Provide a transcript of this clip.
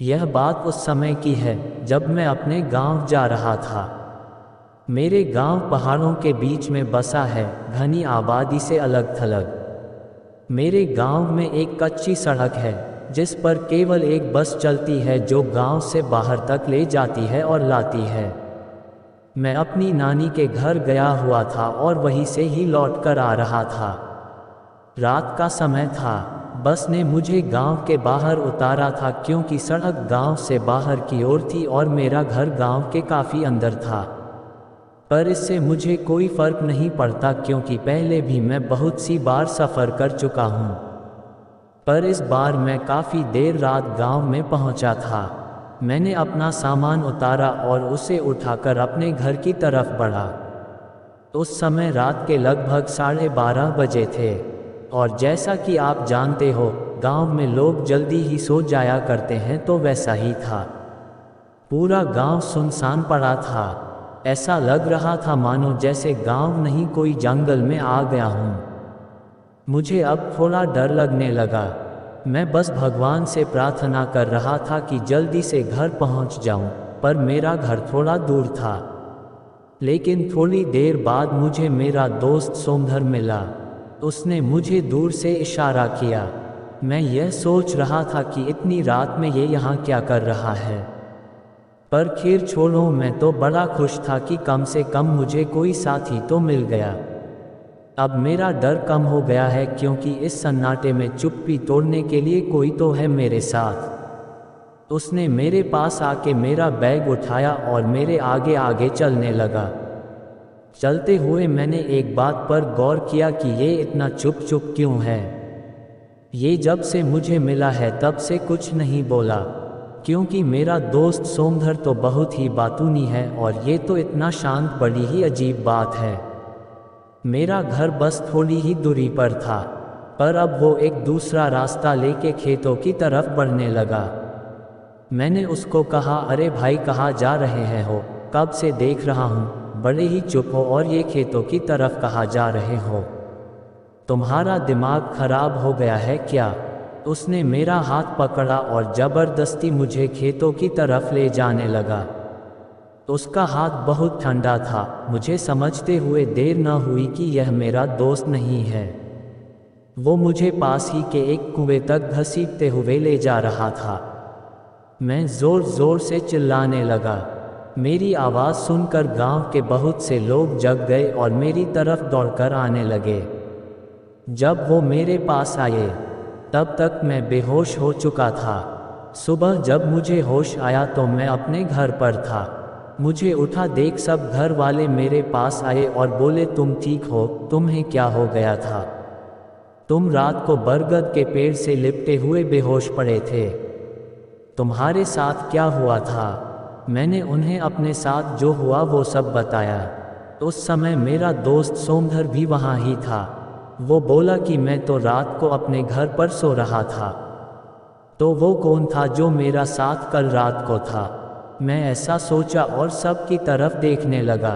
यह बात उस समय की है जब मैं अपने गांव जा रहा था। मेरे गांव पहाड़ों के बीच में बसा है, घनी आबादी से अलग थलग। मेरे गांव में एक कच्ची सड़क है जिस पर केवल एक बस चलती है जो गांव से बाहर तक ले जाती है और लाती है। मैं अपनी नानी के घर गया हुआ था और वहीं से ही लौट कर आ रहा था। रात का समय था। बस ने मुझे गांव के बाहर उतारा था क्योंकि सड़क गांव से बाहर की ओर थी और मेरा घर गांव के काफ़ी अंदर था। पर इससे मुझे कोई फ़र्क नहीं पड़ता क्योंकि पहले भी मैं बहुत सी बार सफ़र कर चुका हूँ। पर इस बार मैं काफ़ी देर रात गांव में पहुँचा था। मैंने अपना सामान उतारा और उसे उठाकर अपने घर की तरफ बढ़ा। उस समय रात के लगभग 12:30 बजे थे और जैसा कि आप जानते हो, गांव में लोग जल्दी ही सो जाया करते हैं, तो वैसा ही था। पूरा गांव सुनसान पड़ा था। ऐसा लग रहा था मानो जैसे गांव नहीं कोई जंगल में आ गया हूँ। मुझे अब थोड़ा डर लगने लगा। मैं बस भगवान से प्रार्थना कर रहा था कि जल्दी से घर पहुँच जाऊँ, पर मेरा घर थोड़ा दूर था। लेकिन थोड़ी देर बाद मुझे मेरा दोस्त सोमधर मिला। उसने मुझे दूर से इशारा किया। मैं यह सोच रहा था कि इतनी रात में ये यहाँ क्या कर रहा है। पर खैर छोड़ो, मैं तो बड़ा खुश था कि कम से कम मुझे कोई साथी तो मिल गया। अब मेरा डर कम हो गया है क्योंकि इस सन्नाटे में चुप्पी तोड़ने के लिए कोई तो है मेरे साथ। उसने मेरे पास आके मेरा बैग उठाया और मेरे आगे आगे चलने लगा। चलते हुए मैंने एक बात पर गौर किया कि ये इतना चुप चुप क्यों है। ये जब से मुझे मिला है तब से कुछ नहीं बोला, क्योंकि मेरा दोस्त सोमधर तो बहुत ही बातूनी है और ये तो इतना शांत, बड़ी ही अजीब बात है। मेरा घर बस थोड़ी ही दूरी पर था, पर अब वो एक दूसरा रास्ता लेके खेतों की तरफ बढ़ने लगा। मैंने उसको कहा, अरे भाई कहाँ जा रहे हैं हो, कब से देख रहा हूँ, बड़े ही चुप हो और ये खेतों की तरफ कहाँ जा रहे हो, तुम्हारा दिमाग खराब हो गया है क्या। उसने मेरा हाथ पकड़ा और ज़बरदस्ती मुझे खेतों की तरफ ले जाने लगा। उसका हाथ बहुत ठंडा था। मुझे समझते हुए देर न हुई कि यह मेरा दोस्त नहीं है। वो मुझे पास ही के एक कुएं तक घसीटते हुए ले जा रहा था। मैं ज़ोर ज़ोर से चिल्लाने लगा। मेरी आवाज़ सुनकर गांव के बहुत से लोग जग गए और मेरी तरफ दौड़कर आने लगे। जब वो मेरे पास आए तब तक मैं बेहोश हो चुका था। सुबह जब मुझे होश आया तो मैं अपने घर पर था। मुझे उठा देख सब घर वाले मेरे पास आए और बोले, तुम ठीक हो, तुम्हें क्या हो गया था, तुम रात को बरगद के पेड़ से लिपटे हुए बेहोश पड़े थे, तुम्हारे साथ क्या हुआ था। मैंने उन्हें अपने साथ जो हुआ वो सब बताया। उस समय मेरा दोस्त सोमधर भी वहाँ ही था। वो बोला कि मैं तो रात को अपने घर पर सो रहा था, तो वो कौन था जो मेरा साथ कल रात को था। मैं ऐसा सोचा और सब की तरफ देखने लगा।